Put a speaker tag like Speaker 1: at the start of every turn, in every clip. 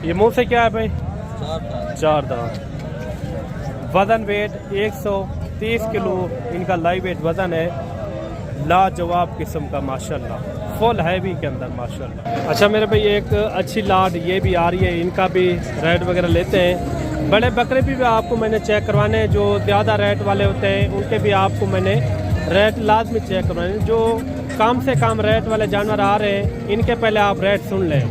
Speaker 1: ये मुंह से क्या है भाई? 4 दांत। वजन वेट 130 किलो इनका लाइव वेट वजन है। लाजवाब किस्म का माशाल्लाह, फुल हैवी के अंदर माशाल्लाह। अच्छा मेरे भाई एक अच्छी लाट ये भी आ रही है, इनका भी रेट वगैरह लेते हैं। बड़े बकरे भी आपको मैंने चेक करवाने हैं, जो ज़्यादा रेट वाले होते हैं उनके भी आपको मैंने रेट लाजमी चेक करवाने। जो कम से कम रेट वाले जानवर आ रहे हैं इनके पहले आप रेट सुन लें।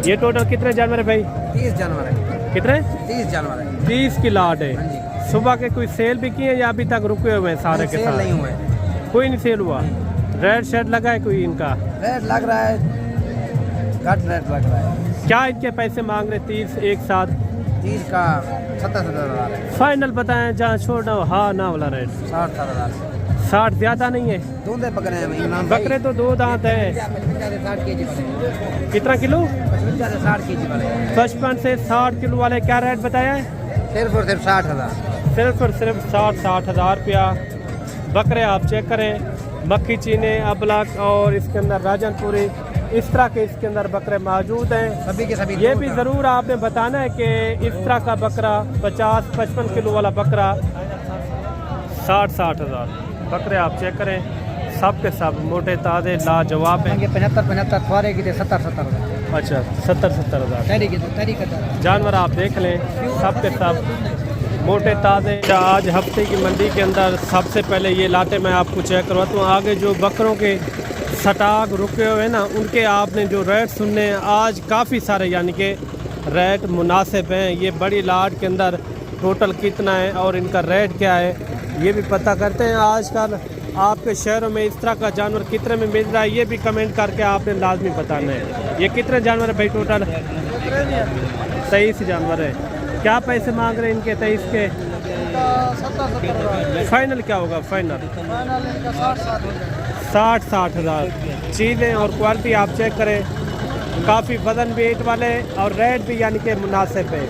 Speaker 1: ये टोटल कितने जानवर है भाई?
Speaker 2: 30 जानवर है।
Speaker 1: कितने?
Speaker 2: 30 जानवर है।
Speaker 1: 30 की लाट है। सुबह के कोई सेल भी किए या अभी तक रुके हुए हैं सारे के साथ?
Speaker 2: नहीं हुए,
Speaker 1: कोई नहीं सेल हुआ। रेट शेड लगा है कोई इनका?
Speaker 2: रेट लग रहा है, घट रेट लग रहा है।
Speaker 1: क्या इनके पैसे मांग रहे? 30 एक साथ?
Speaker 2: 30 का 70,000 है।
Speaker 1: फाइनल बताएं जहाँ छोड़ना हो, हाँ ना वाला रेट?
Speaker 2: 60,000।
Speaker 1: 60 ज्यादा नहीं है?
Speaker 2: दूध बकरे हैं
Speaker 1: बकरे तो 2 दांत है।
Speaker 2: 60 केजी वाले।
Speaker 1: कितना किलो?
Speaker 2: 60 केजी वाले।
Speaker 1: 55 से 60 किलो वाले क्या रेट बताया है?
Speaker 2: सिर्फ और सिर्फ 60,000।
Speaker 1: सिर्फ और सिर्फ 60,000 रुपया। बकरे आप चेक करें, मक्खी चीने, अबलक और इसके अंदर राजनपुरी, इस तरह के इसके अंदर बकरे मौजूद हैं
Speaker 2: सभी के सभी।
Speaker 1: ये भी ज़रूर आपने बताना है कि इस तरह का बकरा 50-55 किलो वाला बकरा 60,000 बकरे आप चेक करें, सब के सब मोटे ताज़े लाजवाब हैं।
Speaker 2: 75 थोड़े की 70,000।
Speaker 1: अच्छा 70,000 जानवर आप देख लें, सब के सब मोटे ताज़े। आज हफ्ते की मंडी के अंदर सबसे पहले ये लाटे मैं आपको चेक करवाता हूँ। आगे जो बकरों के स्टॉक रुके हुए हैं ना, उनके आपने जो रेट सुनने हैं आज काफ़ी सारे, यानी कि रेट मुनासिब हैं। ये बड़ी लाट के अंदर टोटल कितना है और इनका रेट क्या है ये भी पता करते हैं। आजकल आपके शहरों में इस तरह का जानवर कितने में मिल रहा है ये भी कमेंट करके आपने लाजमी बताना है। ये कितने जानवर है भाई टोटल? 23 जानवर है। क्या पैसे मांग रहे हैं इनके 23 के?
Speaker 2: 70,000।
Speaker 1: फाइनल क्या होगा? फाइनल 60,000। चीज़ें और क्वालिटी आप चेक करें, काफ़ी वजन वेट वाले और रेट भी यानी कि मुनासिब है।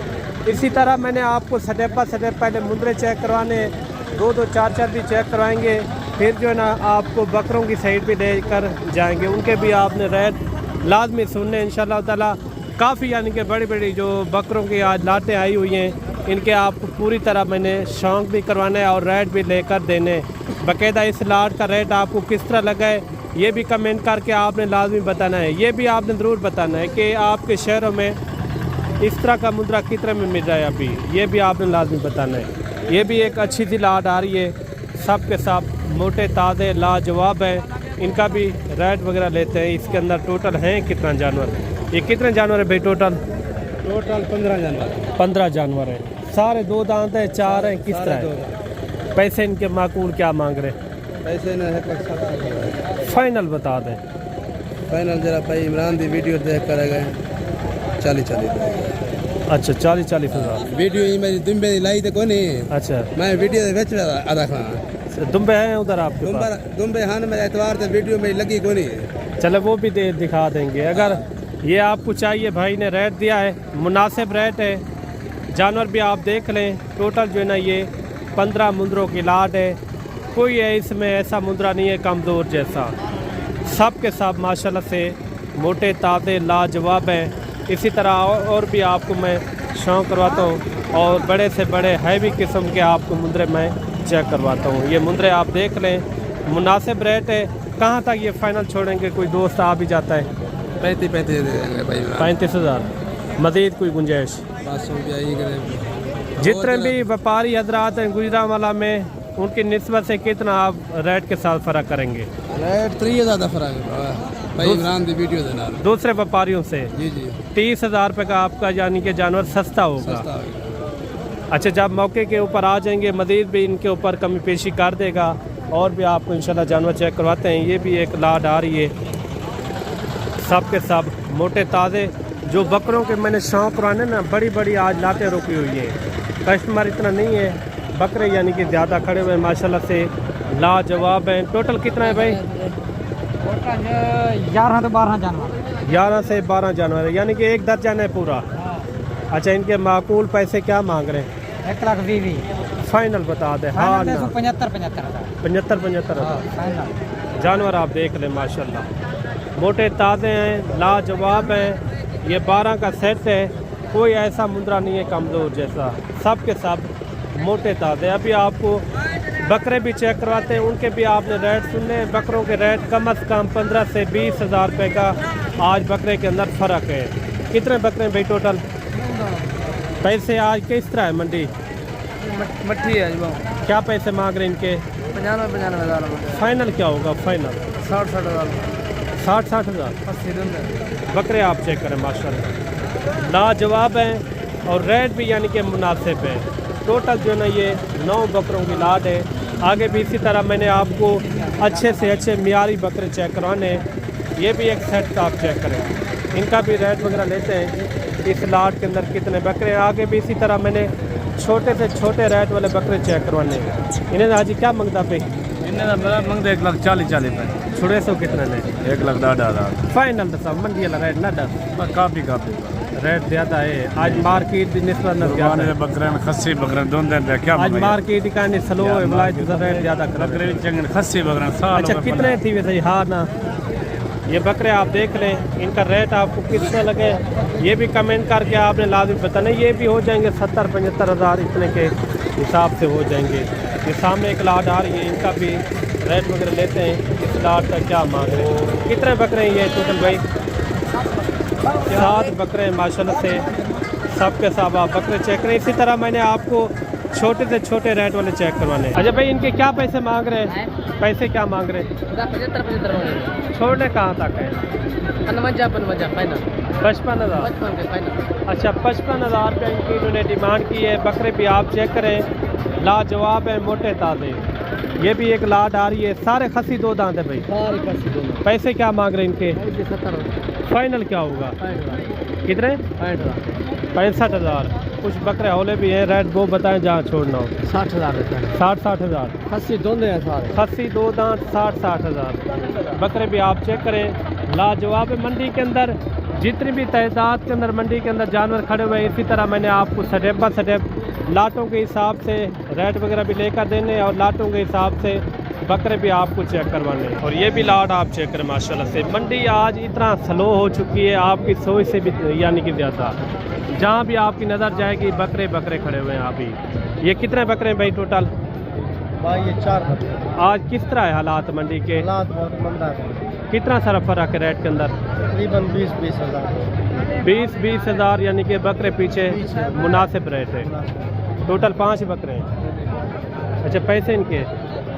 Speaker 1: इसी तरह मैंने आपको स्टेप बाय स्टेप पहले मुंदरे चेक करवाने, 2-2, 4-4 भी चेक करवाएंगे, फिर जो है ना आपको बकरों की साइड भी लेकर जाएंगे, उनके भी आपने रेट लाजमी सुनने इंशाल्लाह ताला। काफ़ी यानी कि बड़ी बड़ी जो बकरों की आज लाटें आई हुई हैं, इनके आपको पूरी तरह मैंने शौक भी करवाना है और रेट भी लेकर देने। बाकायदा इस लाट का रेट आपको किस तरह लगा है ये भी कमेंट करके आपने लाजमी बताना है। ये भी आपने ज़रूर बताना है कि आपके शहरों में इस तरह का मुद्रा कितने में मिल रहा है अभी, ये भी आपने लाजमी बताना है। ये भी एक अच्छी सी लाट आ रही है, सब के सब मोटे ताज़े लाजवाब हैं। इनका भी रेट वगैरह लेते हैं। इसके अंदर टोटल हैं कितना जानवर? ये कितने जानवर है भाई टोटल?
Speaker 2: 15 जानवर।
Speaker 1: 15 जानवर है। सारे 2 दांत हैं, 4 हैं, किस तरह है? पैसे इनके माकूल क्या मांग रहे?
Speaker 2: पैसे ना है,
Speaker 1: फाइनल बता दें।
Speaker 2: फाइनल जरा भाई इमरान दी वीडियो देख कर गए 40,000।
Speaker 1: अच्छा 40,000
Speaker 2: वीडियो ही मेरी दुम्बे लाई तो कोई नहीं।
Speaker 1: अच्छा
Speaker 2: मैं वीडियो बेच रहा आधा खाना।
Speaker 1: दुम्बे हैं उधर आपके पास?
Speaker 2: दुम्बे हाँ मेरे एतवार से वीडियो में लगी कोई नहीं।
Speaker 1: चलो वो भी दिखा देंगे। अगर ये आपको चाहिए, भाई ने रेट दिया है, मुनासिब रेट है। जानवर भी आप देख लें, टोटल जो है ना ये 15 मुंदरों की लाट है। कोई है इसमें ऐसा मुंदरा नहीं है कमज़ोर जैसा, सब के सब माशाल्लाह से मोटे ताज़े लाजवाब हैं। इसी तरह और भी आपको मैं शौक करवाता हूँ और बड़े से बड़े हैवी किस्म के आपको मुंदरे मैं चेक करवाता हूँ। ये मुंदरे आप देख लें, मुनासिब रेट है। कहाँ तक ये फाइनल छोड़ेंगे? कोई दोस्त आ भी जाता है 35,000। मज़ीद कोई गुंजाइश? जितने भी व्यापारी हजरात हैं गुजरांवाला में, उनकी निस्बत से कितना आप रेट के साथ फ़र्क करेंगे?
Speaker 2: रेट 3,000 फ़र्क है भाई इमरान दी वीडियो देना
Speaker 1: दूसरे व्यापारियों से।
Speaker 2: जी जी
Speaker 1: 30,000 रुपये का आपका यानी कि जानवर सस्ता होगा। अच्छा जब मौके के ऊपर आ जाएंगे मज़ीद भी इनके ऊपर कमी पेशी कर देगा और भी आपको इंशाल्लाह जानवर चेक करवाते हैं। ये भी एक लाट आ रही है, सब के सब मोटे ताज़े। जो बकरों के मैंने शौक करवाने ना, बड़ी बड़ी आज लाटें रुकी हुई हैं। कस्टमर इतना नहीं है, बकरे यानी कि ज़्यादा खड़े हुए माशाल्लाह से लाजवाब हैं। टोटल कितना है भाई?
Speaker 2: 11 से 12 जानवर।
Speaker 1: 11 से 12 जानवर है, यानी कि 1 दर्जन है पूरा। अच्छा इनके माकूल पैसे क्या मांग रहे हैं?
Speaker 2: 1,20,000
Speaker 1: फाइनल बता दे। हाँ
Speaker 2: 75,000
Speaker 1: जानवर आप देख लें माशाल्लाह मोटे ताज़े हैं, लाजवाब हैं। ये 12 का सेट है, कोई ऐसा मुंद्रा नहीं है कमज़ोर जैसा, सब के सब मोटे ताज़े। अभी आपको बकरे भी चेक करवाते हैं, उनके भी आपने रेट सुनने। बकरों के रेट कम से कम 15 से 20 हज़ार रुपये का आज बकरे के अंदर फ़र्क है। कितने बकरे हैं भाई टोटल? पैसे आज किस तरह है मंडी?
Speaker 2: मट्ठी है जी,
Speaker 1: क्या पैसे मांग रहे हैं इनके?
Speaker 2: 95 हज़ार।
Speaker 1: फाइनल क्या होगा? फाइनल
Speaker 2: 60 हज़ार।
Speaker 1: 60 हज़ार
Speaker 2: 80
Speaker 1: बकरे आप चेक करें माशाल्लाह, लाजवाब हैं और रेट भी यानी कि मुनासिब है। टोटल जो है ना ये 9 बकरों की लाट है। आगे भी इसी तरह मैंने आपको अच्छे से अच्छे मियारी बकरे चेक करवाने हैं। ये भी एक सेट आप चेक करें, इनका भी रेट वगैरह लेते हैं इस लाट के अंदर कितने बकरे हैं। आगे भी इसी तरह मैंने छोटे से छोटे रेट वाले बकरे चेक करवाने हैं। इन्हें आज क्या मंगता पे?
Speaker 2: इन्हें मेरा मंगते 1,40,40 रुपये।
Speaker 1: छोड़े सौ कितने ने?
Speaker 2: 1,10,000।
Speaker 1: फाइनल तो सब मंडी वाला रेट ना दस
Speaker 2: काफ़ी
Speaker 1: रेट ज़्यादा है आज मार्केट की निस्बत न ज़्यादा है।
Speaker 2: बकरे खस्सी बकरे दोनों क्या
Speaker 1: आज मार्केट का नहीं स्लो है, बला रेट ज़्यादा कर।
Speaker 2: बकरे चंगे खस्सी बकरे
Speaker 1: अच्छा कितने थी वैसे? हाँ ना, ये बकरे आप देख लें, इनका रेट आपको कितना लगे ये भी कमेंट करके आपने लाजिम बताना। ये भी हो जाएंगे 70-75 हज़ार इतने के हिसाब से हो जाएंगे। ये सामने एक लाट आ रही है, इनका भी रेट वगैरह लेते हैं। इस लाट का क्या मांग रहे हैं? कितने बकरे हैं ये टोटल भाई? 7 बकरे हैं माशाल्लाह से, सब के सब आप बकरे चेक करें। इसी तरह मैंने आपको छोटे से छोटे रेट वाले चेक करवाने। अच्छा भाई इनके क्या पैसे मांग रहे हैं? पैसे क्या मांग रहे हैं?
Speaker 3: 75
Speaker 1: छोटे कहाँ तक है?
Speaker 3: 55 फाइनल।
Speaker 1: 55 हज़ार।
Speaker 3: 55 फाइनल।
Speaker 1: अच्छा 55 हज़ार रुपये इनकी इन्होंने डिमांड की है। बकरे भी आप चेक करें, लाजवाब है, मोटे ताज़े। ये भी एक लाट आ रही है, सारे खसी 2 दांत है भाई।
Speaker 3: सारे खस्सी दोनों।
Speaker 1: पैसे क्या मांग रहे हैं इनके?
Speaker 3: 70
Speaker 1: फाइनल क्या होगा?
Speaker 3: 65
Speaker 1: कितने? 65 हज़ार। कुछ बकरे हौले भी हैं, रेट वो बताएं जहाँ छोड़ना हो।
Speaker 3: 60 हज़ार रहता है।
Speaker 1: 60 हज़ार
Speaker 3: खस्सी दोनों है सारे।
Speaker 1: खस्सी 2 दांत 60 हज़ार। बकरे भी आप चेक करें, लाजवाब है। मंडी के अंदर जितनी भी तादाद के अंदर मंडी के अंदर जानवर खड़े हुए हैं, इसी तरह मैंने आपको स्टेप बाय स्टेप लाटों के हिसाब से रेट वगैरह भी लेकर देने और लाटों के हिसाब से बकरे भी आपको चेक करवाने। और ये भी लाट आप चेक करें माशाल्लाह से। मंडी आज इतना स्लो हो चुकी है आपकी सोच से भी यानी कि ज़्यादा। जहाँ भी आपकी नज़र जाएगी बकरे बकरे खड़े हुए हैं। अभी ये कितने बकरे हैं भाई टोटल?
Speaker 2: भाई ये 4 बकरे।
Speaker 1: आज किस तरह है हालात मंडी के?
Speaker 2: हालात बहुत मंदा है।
Speaker 1: कितना सारा फ़र्क है रेट के अंदर?
Speaker 2: तकरीबन 20-20 हज़ार।
Speaker 1: 20-20 हज़ार यानी कि बकरे पीछे मुनासिब रेट है। टोटल 5 बकरे हैं। अच्छा पैसे इनके?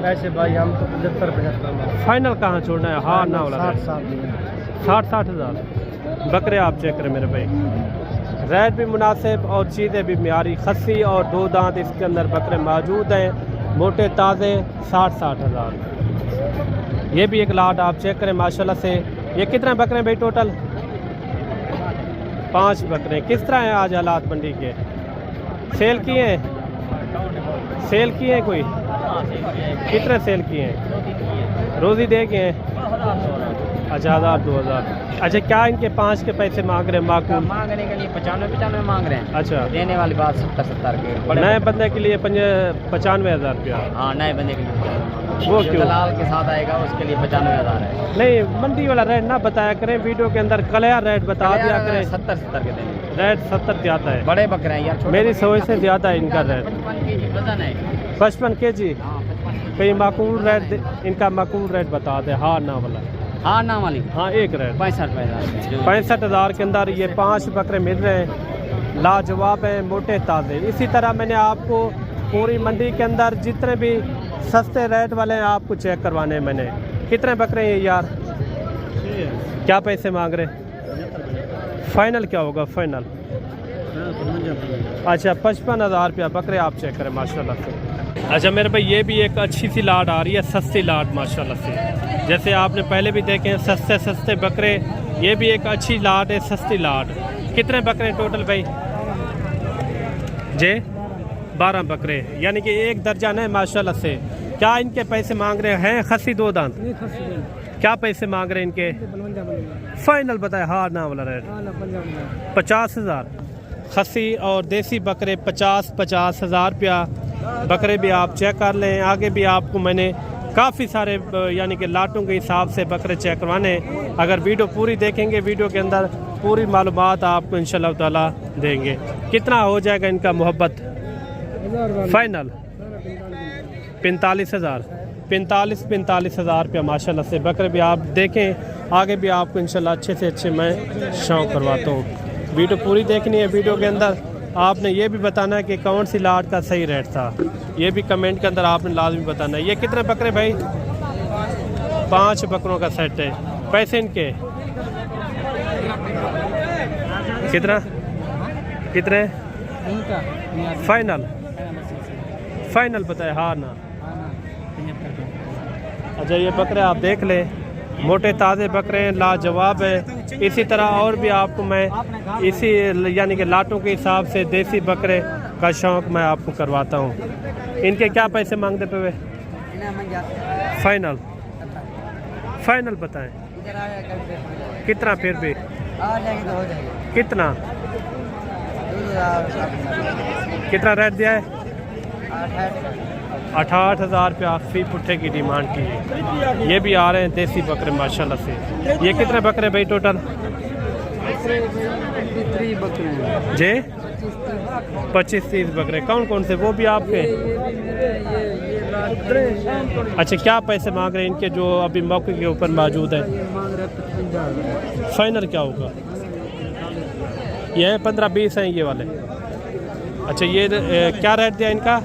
Speaker 2: वैसे भाई हम तो 75-75
Speaker 1: फाइनल कहाँ छोड़ना है? हाँ ना वाला 60 हज़ार बकरे आप चेक करें मेरे भाई। रेट भी मुनासिब और चीज़ें भी म्यारी। खस्सी और 2 दांत इसके अंदर बकरे मौजूद हैं, मोटे ताज़े 60 हज़ार। ये भी एक लाट आप चेक करें माशाल्लाह से। ये कितने बकरे हैं भाई टोटल? 5 बकरे। किस तरह हैं आज हालात मंडी के? सेल किए हैं? सेल किए हैं कोई? कितने सेल किए हैं? रोज़ी दे गए हैं? अच्छा 1000-2000। अच्छा क्या इनके 5 के पैसे मांग रहे हैं? माकूल
Speaker 3: मांगने के लिए 95 मांग रहे हैं।
Speaker 1: अच्छा
Speaker 3: देने वाली बात 70 के।
Speaker 1: नए बंदे के लिए 95,000 रुपया।
Speaker 3: हाँ नए बंदे के लिए।
Speaker 1: वो
Speaker 3: जो
Speaker 1: क्यों?
Speaker 3: दलाल के साथ आएगा उसके लिए 95 हज़ार है।
Speaker 1: नहीं मंडी वाला रेट ना बताया करें, वीडियो के अंदर क्लियर रेट बता दिया करें।
Speaker 3: 70 के देंगे।
Speaker 1: रेट 70 ज़्यादा है,
Speaker 3: बड़े बकरे हैं यार।
Speaker 1: मेरी सोच से ज़्यादा है इनका रेट।
Speaker 3: 55 केजी वजन है।
Speaker 1: 55 kg।
Speaker 3: हाँ 55।
Speaker 1: कहीं माकूल रेट इनका माकूल रेट बता दे। हाँ ना वाला?
Speaker 3: हाँ ना वाली
Speaker 1: हाँ एक रेट
Speaker 3: 65
Speaker 1: 65 हज़ार के अंदर ये 5 बकरे मिल रहे हैं, लाजवाब हैं, मोटे ताज़े। इसी तरह मैंने आपको पूरी मंडी के अंदर जितने भी सस्ते रेट वाले हैं आपको चेक करवाने हैं मैंने। कितने बकरे हैं यार? क्या पैसे मांग रहे हैं? फाइनल क्या होगा? फाइनल अच्छा 55 हज़ार रुपया बकरे आप चेक करें माशाल्लाह से। अच्छा मेरे भाई ये भी एक अच्छी सी लाट आ रही है, सस्ती लाट माशाल्लाह से। जैसे आपने पहले भी देखे हैं सस्ते सस्ते बकरे, ये भी एक अच्छी लाट है, सस्ती लाट। कितने बकरे टोटल भाई? जे 12 बकरे यानी कि एक दर्जन है माशाल्लाह से। क्या इनके पैसे मांग रहे हैं? खस्सी 2 दांत। क्या पैसे मांग रहे हैं इनके? फाइनल बताए हाँ ना वाला रेट? 50 हज़ार। खस्सी और देसी बकरे 50 हज़ार रुपया बकरे भी आप चेक कर लें। आगे भी आपको मैंने काफ़ी सारे यानी कि लाटों के हिसाब से बकरे चेक करवाने। अगर वीडियो पूरी देखेंगे वीडियो के अंदर पूरी मालूमात आपको इंशाल्लाह ताला देंगे। कितना हो जाएगा इनका मोहब्बत फाइनल? 45,000 45,000 रुपया माशाल्लाह से बकरे भी आप देखें। आगे भी आपको इंशाल्लाह अच्छे से अच्छे मैं शौक करवाता हूँ। वीडियो पूरी देखनी है। वीडियो के अंदर आपने ये भी बताना है कि कौन सी लाट का सही रेट था, ये भी कमेंट के अंदर आपने लाजमी बताना है। ये कितने बकरे भाई? 5 बकरों का सेट है। पैसे इनके कितना कितने फाइनल? फाइनल बताए हाँ ना? अच्छा ये बकरे आप देख लें, मोटे ताज़े बकरे हैं, लाजवाब है। इसी तरह और भी आपको मैं इसी यानी कि लाटों के हिसाब से देसी बकरे का शौक़ मैं आपको करवाता हूँ। इनके क्या पैसे मांगते पे वे? फाइनल फाइनल बताएं कितना? फिर भी कितना कितना रेट दिया है? 68,000 रुपया फी पुट्ठे की डिमांड की है। ये भी आ रहे हैं देसी बकरे माशाल्लाह से। ये कितने बकरे भाई टोटल? जी 25-30 बकरे। कौन कौन से? वो भी आपके? अच्छा क्या पैसे मांग रहे हैं इनके जो अभी मौके के ऊपर मौजूद है? फाइनल क्या होगा? ये 15-20 हैं ये वाले। अच्छा ये क्या रेट दिया इनका?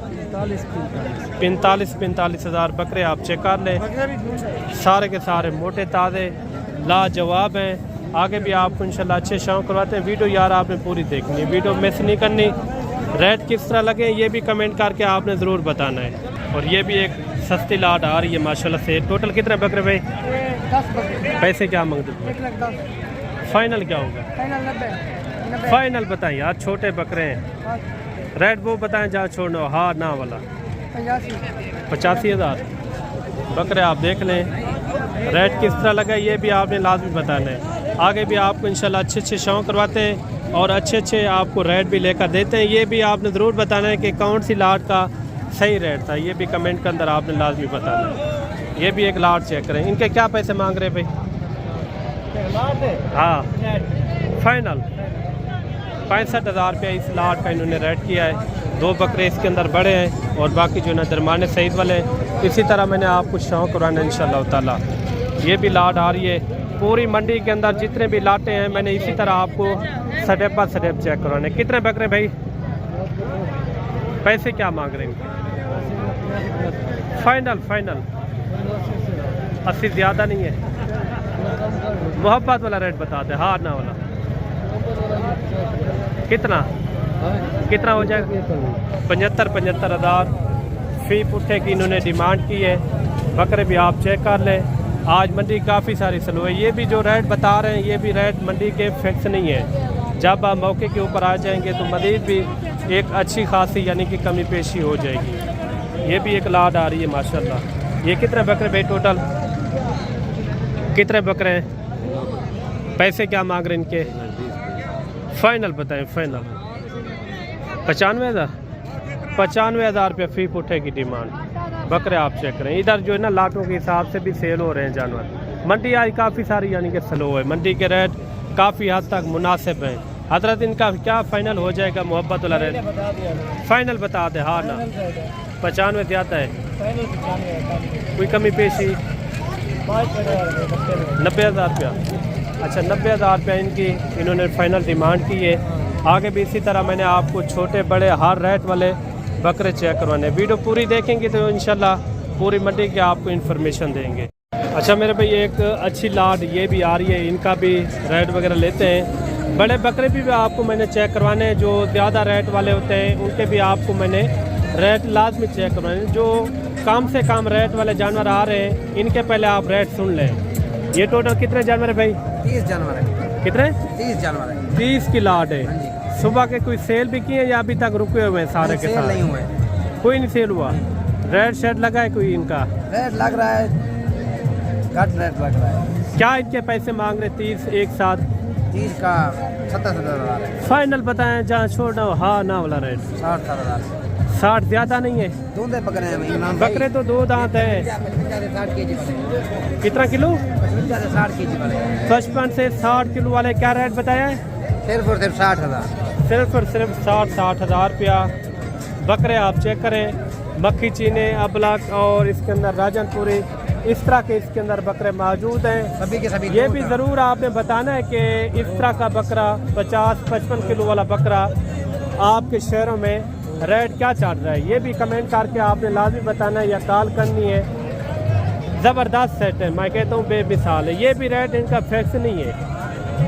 Speaker 1: 45,000 बकरे आप चेक कर लें। सारे के सारे मोटे ताज़े लाजवाब हैं। आगे भी आपको इंशाल्लाह अच्छे शौक करवाते हैं। वीडियो यार आपने पूरी देखनी है, वीडियो मिस नहीं करनी। रेट किस तरह लगे ये भी कमेंट करके आपने ज़रूर बताना है। और ये भी एक सस्ती लाट आ रही है माशाल्लाह से। टोटल कितने बकरे भाई?
Speaker 2: 10 बकरे।
Speaker 1: पैसे क्या मांगते हैं?
Speaker 2: 1,10,000।
Speaker 1: फाइनल क्या होगा?
Speaker 2: फाइनल 90।
Speaker 1: फाइनल बताएं यार, छोटे बकरे हैं। रेट वो बताएं जहाँ छोड़ना हो, हाँ ना वाला। 85,000 बकरे आप देख लें। रेट किस तरह लगा ये भी आपने लाजमी बताना है। आगे भी आपको इंशाल्लाह अच्छे अच्छे शौक करवाते हैं और अच्छे अच्छे आपको रेट भी लेकर देते हैं। ये भी आपने ज़रूर बताना है कि कौन सी लाट का सही रेट था, ये भी कमेंट के अंदर आपने लाजमी बताना है। ये भी एक लाट चेक करें। इनके क्या पैसे मांग रहे भाई? हाँ फाइनल 65,000 रुपया इस लाट का इन्होंने रेट किया है। 2 बकरे इसके अंदर बड़े हैं और बाकी जो है दरमाने सईद वाले हैं। इसी तरह मैंने आपको शौक कराना है इंशाल्लाह ताला। ये भी लाट आ रही है। पूरी मंडी के अंदर जितने भी लाटें हैं मैंने इसी तरह आपको स्टेप बाय स्टेप चेक करवाने। कितने बकरे भाई? पैसे क्या मांग रहे हैं? फाइनल 80 ज़्यादा नहीं है? मोहब्बत वाला रेट बता दे, हाँ ना वाला। कितना हो जाएगा? 75,000 फी पुट्ठे की इन्होंने डिमांड की है। बकरे भी आप चेक कर लें। आज मंडी काफ़ी सारी स्लो है। ये भी जो रेट बता रहे हैं ये भी रेट मंडी के फिक्स नहीं है। जब आप मौके के ऊपर आ जाएंगे तो मज़ीद भी एक अच्छी खासी यानी कि कमी पेशी हो जाएगी। ये भी एक लाट आ रही है माशाल्लाह। ये कितने बकरे भाई टोटल? कितने बकरे हैं? पैसे क्या मांग रहे हैं इनके? फाइनल बताएं। फाइनल 95,000 रुपये फी पुट्ठे की डिमांड। बकरे आप चेक करें। इधर जो है ना लाटों के हिसाब से भी सेल हो रहे हैं जानवर। मंडी आज काफ़ी सारी यानी कि स्लो है। मंडी के रेट काफ़ी हद तक मुनासिब हैं। हजरत इनका क्या फ़ाइनल हो जाएगा मोहब्बत वाला रेट? फ़ाइनल बता दे, हाँ ना? 95 ज़्यादा है? कोई कमी पेशी? 90,000 रुपया। अच्छा 90,000 रुपया इनकी इन्होंने फ़ाइनल डिमांड की है। आगे भी इसी तरह मैंने आपको छोटे बड़े हर रेट वाले बकरे चेक करवाने। वीडियो पूरी देखेंगे तो इंशाल्लाह पूरी मंडी की आपको इन्फॉर्मेशन देंगे। अच्छा मेरे भाई एक अच्छी लाट ये भी आ रही है। इनका भी रेट वगैरह लेते हैं। बड़े बकरे भी आपको मैंने चेक करवाने हैं। जो ज़्यादा रेट वाले होते हैं उनके भी आपको मैंने रेट लाजमी चेक करवाने। जो कम से कम रेट वाले जानवर आ रहे हैं इनके पहले आप रेट सुन लें। ये टोटल कितने जानवर है भाई?
Speaker 2: 30 जानवर है।
Speaker 1: कितने?
Speaker 2: 30 जानवर है।
Speaker 1: 30 की लाट है। सुबह के कोई सेल भी किए या अभी तक रुके हुए हैं सारे के सारे?
Speaker 2: नहीं हुए,
Speaker 1: कोई नहीं सेल हुआ। रेट शेड लगा है कोई इनका?
Speaker 2: रेट लग रहा है, घट रेट लग रहा है।
Speaker 1: क्या इनके पैसे मांग रहे? 30 एक साथ?
Speaker 2: 30 का 70,000 है।
Speaker 1: फाइनल बताएं जहाँ छोड़ना हो, हाँ ना वाला रेट?
Speaker 2: 60,000।
Speaker 1: 60 ज़्यादा नहीं है?
Speaker 2: दूध बकरे हैं।
Speaker 1: बकरे तो 2 दांत है।
Speaker 2: 60 kg।
Speaker 1: कितना किलो?
Speaker 2: 60 के जी वाले
Speaker 1: 55 से 60 किलो वाले क्या रेट बताया है?
Speaker 2: सिर्फ और सिर्फ 60,000।
Speaker 1: सिर्फ और सिर्फ 60 हज़ार रुपया बकरे आप चेक करें। मक्खी चीने, अबलक और इसके अंदर राजनपुरी, इस तरह के इसके अंदर बकरे मौजूद हैं।
Speaker 2: सभी के सभी
Speaker 1: ये भी ज़रूर आपने बताना है कि इस तरह का बकरा 50-55 किलो वाला बकरा आपके शहरों में रेट क्या चल रहा है, ये भी कमेंट करके आपने लाजमी बताना है या कॉल करनी है। ज़बरदस्त सेट है, मैं कहता हूँ बेमिसाल है। ये भी रेट इनका फिक्स नहीं है।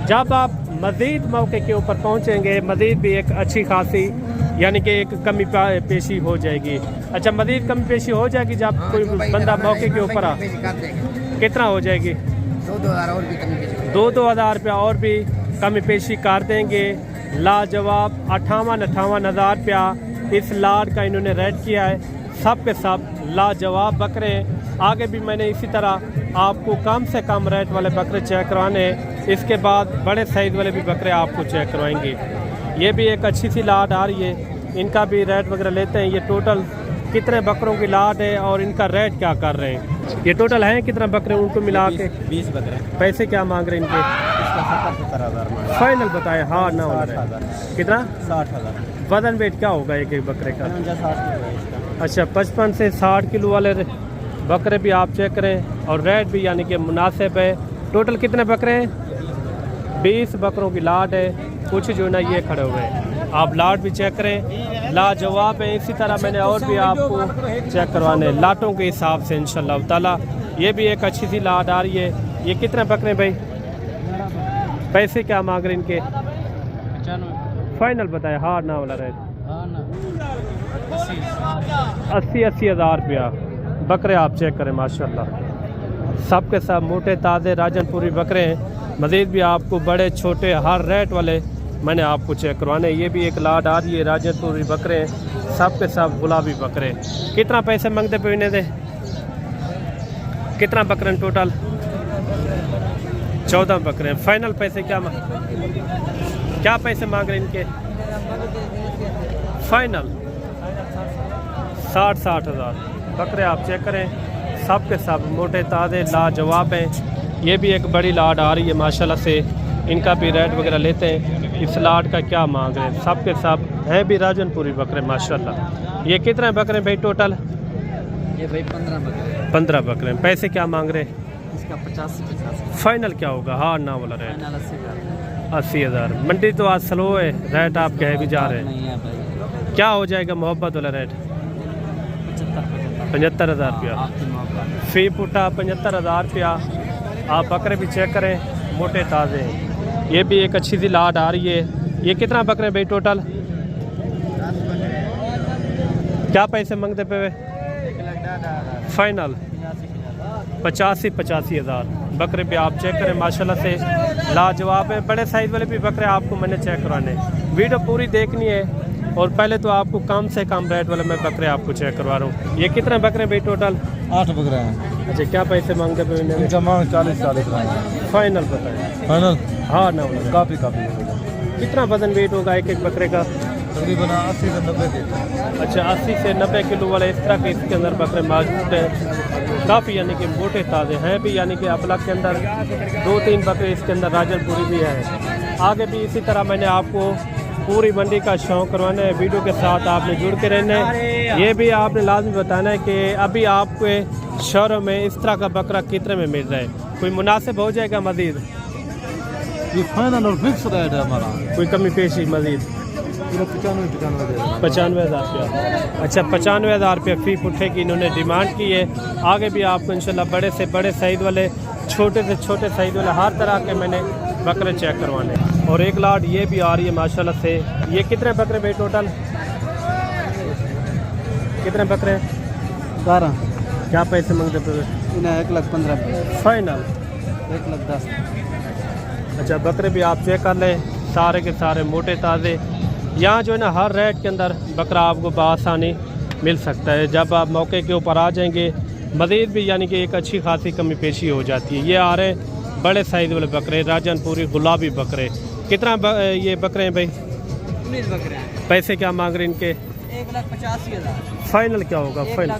Speaker 1: जब आप मज़ीद मौके के ऊपर पहुँचेंगे मज़ीद भी एक अच्छी खासी यानी कि एक कमी पेशी हो जाएगी। अच्छा, मज़ीद कमी पेशी हो जाएगी जब कोई बंदा मौके के ऊपर आ, कितना हो जाएगी?
Speaker 2: 2,000 और भी कमी पेशी
Speaker 1: 2,000 रुपया और भी कमी पेशी कर देंगे। लाजवाब 58,000 रुपया इस लाड का इन्होंने रेट किया है। सब के सब लाजवाब बकरे हैं। आगे भी मैंने इसी तरह आपको कम से कम रेट वाले बकरे चेक करवाने हैं। इसके बाद बड़े साइज़ वाले भी बकरे आपको चेक करवाएंगे। ये भी एक अच्छी सी लाड आ रही है, इनका भी रेट वगैरह लेते हैं। ये टोटल कितने बकरों की लाड है और इनका रेट क्या कर रहे हैं? ये टोटल हैं कितना बकरे उनको मिला के?
Speaker 2: 20 बकरे।
Speaker 1: पैसे क्या मांग रहे हैं इनके?
Speaker 2: इसका 70,000
Speaker 1: फाइनल बताए। हाँ ना हो रहा है कितना?
Speaker 2: 60,000।
Speaker 1: वजन वेट क्या होगा एक एक बकरे का?
Speaker 2: 60
Speaker 1: अच्छा, 55 से 60 किलो वाले बकरे भी आप चेक करें और रेट भी यानी कि मुनासिब है। टोटल कितने बकरे हैं? 20 बकरों की लाट है। कुछ जो ना ये खड़े हुए हैं, आप लाट भी चेक करें, लाजवाब है। इसी तरह मैंने और भी आपको चेक करवाने लाटों के हिसाब से इंशाल्लाह ताला। ये भी एक अच्छी सी लाट आ रही है। ये कितने बकरे भाई? पैसे क्या मांग रहे इनके?
Speaker 3: 95
Speaker 1: फाइनल बताए। हाँ ना वाला रेट? 80 हज़ार रुपया बकरे आप चेक करें माशाल्लाह। सब के सब मोटे ताज़े राजनपुरी बकरे हैं। मज़ीद भी आपको बड़े छोटे हर रेट वाले मैंने आपको चेक करवाने। ये भी एक लाड आ रही है, राजनपुरी बकरे हैं। सब के सब गुलाबी बकरे। कितना पैसे मांगते पे इन्हें दे? कितना बकरे हैं टोटल? 14 बकरे हैं। फाइनल पैसे क्या पैसे मांग रहे हैं इनके? फाइनल 60 हज़ार बकरे आप चेक करें। सब के सब मोटे ताज़े लाजवाब हैं। ये भी एक बड़ी लाड आ रही है माशाल्लाह से। इनका भी रेट वगैरह लेते हैं। इस लाड का क्या मांग रहे हैं? सब के सब हैं भी राजनपुरी बकरे माशाल्लाह। ये कितने बकरे भाई टोटल?
Speaker 3: ये भाई 15 बकरे।
Speaker 1: 15 बकरे हैं। पैसे क्या मांग रहे हैं?
Speaker 3: इसका 50
Speaker 1: फाइनल क्या होगा? हाँ ना वाला रेट?
Speaker 3: फाइनल 80,000।
Speaker 1: 80,000। मंडी तो आज स्लो है, रेट आप कह भी जा रहे हैं।
Speaker 3: नहीं है भाई।
Speaker 1: क्या हो जाएगा मोहब्बत वाला रेट? 75 हज़ार रुपया
Speaker 3: आपकी मोहब्बत।
Speaker 1: फी पुटा 75 हज़ार रुपया। आप बकरे भी चेक करें, मोटे ताज़े हैं। ये भी एक अच्छी सी लाड आ रही है। ये कितना बकरे भाई टोटल? क्या पैसे मांगते पे? फाइनल 85 हज़ार बकरे भी आप चेक करें माशाल्लाह से लाजवाब है। बड़े साइज़ वाले भी बकरे आपको मैंने चेक करवाने। वीडियो पूरी देखनी है और पहले तो आपको कम से कम रेट वाले मैं बकरे आपको चेक करवा रहा हूँ। ये कितने बकरे भाई टोटल?
Speaker 2: 8 बकरे हैं।
Speaker 1: अच्छा, क्या पैसे मांगते पे?
Speaker 2: इनका मांग 40
Speaker 1: फाइनल बताए।
Speaker 2: फाइनल।
Speaker 1: हाँ ना
Speaker 2: काफ़ी
Speaker 1: कितना वजन वेट होगा एक एक बकरे का?
Speaker 2: तकरीबन 80 से 90 के।
Speaker 1: अच्छा, 80 से 90 किलो वाले इस तरह के इसके अंदर बकरे मौजूद हैं। काफ़ी यानी कि मोटे ताज़े हैं भी, यानी कि अबलक के अंदर 2-3 बकरे इसके अंदर राजनपुरी भी है। आगे भी इसी तरह मैंने आपको पूरी मंडी का शौक करवाना है। वीडियो के साथ आपने जुड़ के रहना है। ये भी आपने लाजमी बताना है कि अभी आपके शहरों में इस तरह का बकरा कितने में मिल रहा है? कोई मुनासिब हो जाएगा मज़ीद?
Speaker 2: ये फाइनल और फिक्स रेट है हमारा।
Speaker 1: कोई कमी पेशी मज़ीद? 95 हज़ार रुपया। अच्छा, 95 हज़ार रुपया फी पुट्ठे की इन्होंने डिमांड की है। आगे भी आपको इंशाल्लाह बड़े से बड़े साइज़ वाले, छोटे से छोटे साइज़ वाले हर तरह के मैंने बकरे चेक करवाने। और एक लाट ये भी आ रही है माशाल्लाह से। ये कितने बकरे भाई टोटल? कितने बकरे?
Speaker 2: 12।
Speaker 1: क्या पैसे मांगते पे?
Speaker 2: 1,15,000।
Speaker 1: फाइनल
Speaker 2: 1,10,000।
Speaker 1: अच्छा, बकरे भी आप चेक कर लें, सारे के सारे मोटे ताज़े। यहाँ जो है ना हर रेट के अंदर बकरा आपको बआसानी मिल सकता है। जब आप मौके के ऊपर आ जाएंगे मज़ीद भी यानी कि एक अच्छी खासी कमी पेशी हो जाती है। ये आ रहे हैं बड़े साइज़ वाले बकरे, राजनपुरी गुलाबी बकरे। कितना ये बकरे हैं भाई?
Speaker 3: 19 बकरे हैं।
Speaker 1: पैसे क्या मांग रहे हैं इनके?
Speaker 3: 1,85,000।
Speaker 1: फाइनल क्या होगा? फाइनल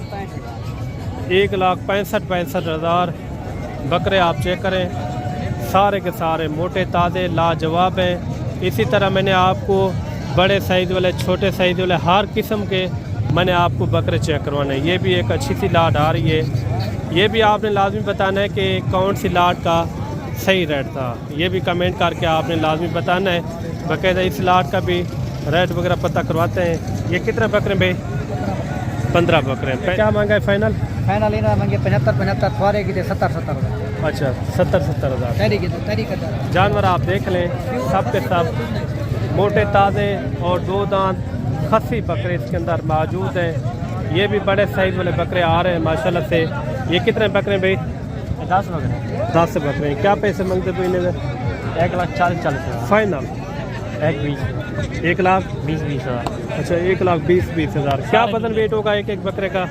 Speaker 1: 1,65,000
Speaker 3: 1,65,000
Speaker 1: बकरे आप चेक करें, सारे के सारे मोटे ताज़े लाजवाब हैं। इसी तरह मैंने आपको बड़े साइज़ वाले, छोटे साइज़ वाले, हर किस्म के मैंने आपको बकरे चेक करवाने हैं। ये भी एक अच्छी सी लाट आ रही है। ये भी आपने लाजमी बताना है कि कौन सी लाट का सही रेट था। ये भी कमेंट करके आपने लाजमी बताना है। बाकायदा इस लाट का भी रेट वगैरह पता करवाते हैं। ये कितने बकरे भाई? 15 बकरे। क्या मांगा है फाइनल?
Speaker 2: फाइनल इन्होंने मांगे 75 थोड़े की 70
Speaker 1: अच्छा 70 हज़ार। जानवर आप देख लें, सब के सब मोटे ताज़े और 2 दांत खस्सी बकरे इसके अंदर मौजूद हैं। ये भी बड़े साइज़ वाले बकरे आ रहे हैं माशाल्लाह से। ये कितने बकरे भाई?
Speaker 3: 10 बकरे।
Speaker 1: 10 बकरे। क्या पैसे मांगते तो इन्हें?
Speaker 3: 1,40,000
Speaker 1: फाइनल
Speaker 3: 1,20,000
Speaker 1: 1,20,000। अच्छा 1,20,000। क्या वजन वेट होगा एक बकरे का?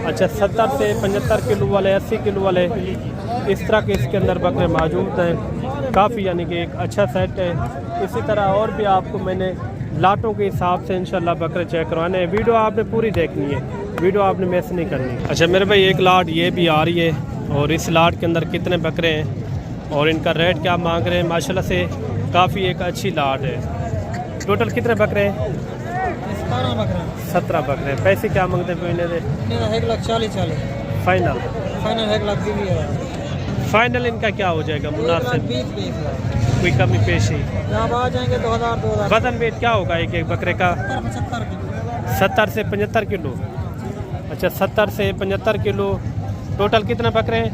Speaker 1: अच्छा 70 से 75 किलो वाले, 80 किलो वाले, इस तरह के इसके अंदर बकरे मौजूद हैं। काफ़ी यानी कि एक अच्छा सेट है। इसी तरह और भी आपको मैंने लाटों के हिसाब से इंशाल्लाह बकरे चेक करवाने हैं। वीडियो आपने पूरी देखनी है, वीडियो आपने मिस नहीं करनी। अच्छा मेरे भाई एक लाट ये भी आ रही है और इस लाट के अंदर कितने बकरे हैं और इनका रेट क्या मांग रहे हैं? माशाल्लाह से काफ़ी एक अच्छी लाट है। टोटल कितने बकरे हैं? 17 बकरे। पैसे क्या मांगते हैं इन्हें?
Speaker 3: 1,40,000
Speaker 1: फाइनल
Speaker 3: 1,20,000
Speaker 1: फाइनल इनका क्या हो जाएगा मुनासिब?
Speaker 3: 1,20,000
Speaker 1: कोई कमी पेशी?
Speaker 3: जब आ जाएंगे 2,000
Speaker 1: वजन वेट क्या होगा एक बकरे का? 70 से 75 किलो। अच्छा 70 से 75 किलो। टोटल कितने बकरे हैं?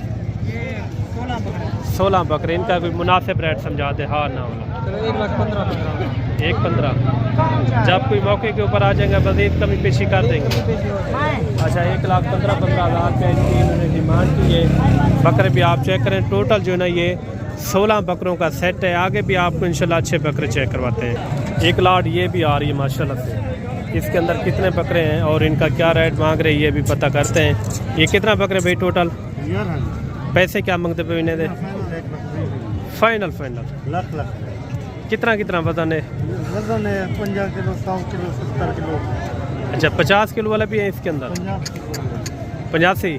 Speaker 1: 16 बकरे। इनका कोई मुनासिब रेट समझा दे। हाँ ना वाला 1,15,000। जब कोई मौके के ऊपर आ जाएगा मज़ीद कमी पेशी कर देंगे। अच्छा 1,15,000 रुपये इनकी इन्होंने डिमांड की है। बकरे भी आप चेक करें। टोटल जो है ना ये 16 बकरों का सेट है। आगे भी आपको इंशाल्लाह अच्छे बकरे चेक करवाते हैं। एक लाट ये भी आ रही है माशाल्लाह से। इसके अंदर कितने बकरे हैं और इनका क्या रेट मांग रहे हैं ये भी पता करते हैं। ये कितना बकरे भाई टोटल? पैसे क्या मांगते पे इन्हें दे? फाइनल
Speaker 2: लाख
Speaker 1: कितना वजन है?
Speaker 2: वजन है 50 किलो, 100 किलो, 70 किलो।
Speaker 1: अच्छा 50 किलो वाला भी है इसके अंदर? 85।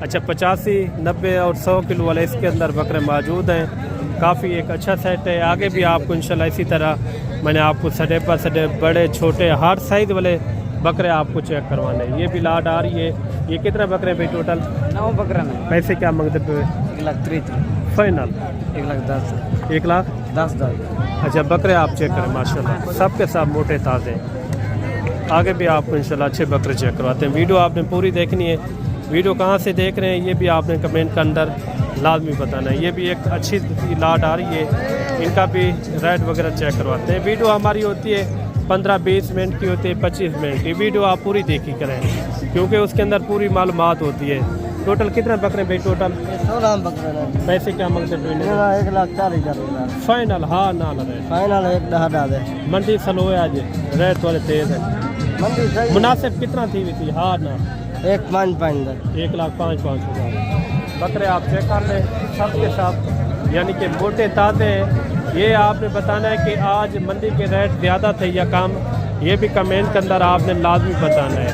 Speaker 1: अच्छा 85, 90 और 100 किलो वाले इसके अंदर बकरे मौजूद हैं। काफ़ी एक अच्छा सेट है। आगे भी आपको इंशाल्लाह इसी तरह मैंने आपको सडे पर सडे बड़े छोटे हर साइज़ वाले बकरे आपको चेक करवाने हैं। ये भी लाट आ रही है। ये कितने बकरे भाई टोटल?
Speaker 3: 9 बकरा में
Speaker 1: पैसे क्या मांगते पे?
Speaker 3: 1,30,000
Speaker 1: फाइनल
Speaker 3: 1,10,000
Speaker 1: 1,10,000। अच्छा बकरे आप चेक करें माशाल्लाह सब के सब मोटे ताज़े। आगे भी आपको इंशाल्लाह अच्छे बकरे चेक करवाते हैं। वीडियो आपने पूरी देखनी है। वीडियो कहाँ से देख रहे हैं ये भी आपने कमेंट के अंदर लाजमी बताना है। ये भी एक अच्छी लाट आ रही है। इनका भी रेट वगैरह चेक करवाते हैं। वीडियो हमारी होती है 15-20 मिनट की, होती है 25 मिनट की। वीडियो आप पूरी देखी करें क्योंकि उसके अंदर पूरी मालूमात होती है। टोटल कितने बकरे भाई टोटल?
Speaker 2: 16 बकरे।
Speaker 1: पैसे क्या मांगते हैं?
Speaker 2: 1,40,000
Speaker 1: फाइनल हाँ ना रहे।
Speaker 2: फाइनल 1,10,000 दे।
Speaker 1: मंडी स्लो है आज, रेट थोड़े तेज है।
Speaker 2: मंडी सही
Speaker 1: मुनासिब कितना थी हुई थी? हाँ ना
Speaker 2: 1,5,500
Speaker 1: 1,05,500 बकरे आप चेक कर लें सब के सब यानी कि मोटे ताज़े हैं। ये आपने बताना है कि आज मंडी के रेट ज़्यादा थे या कम, ये भी कमेंट के अंदर आपने लाजमी बताना है।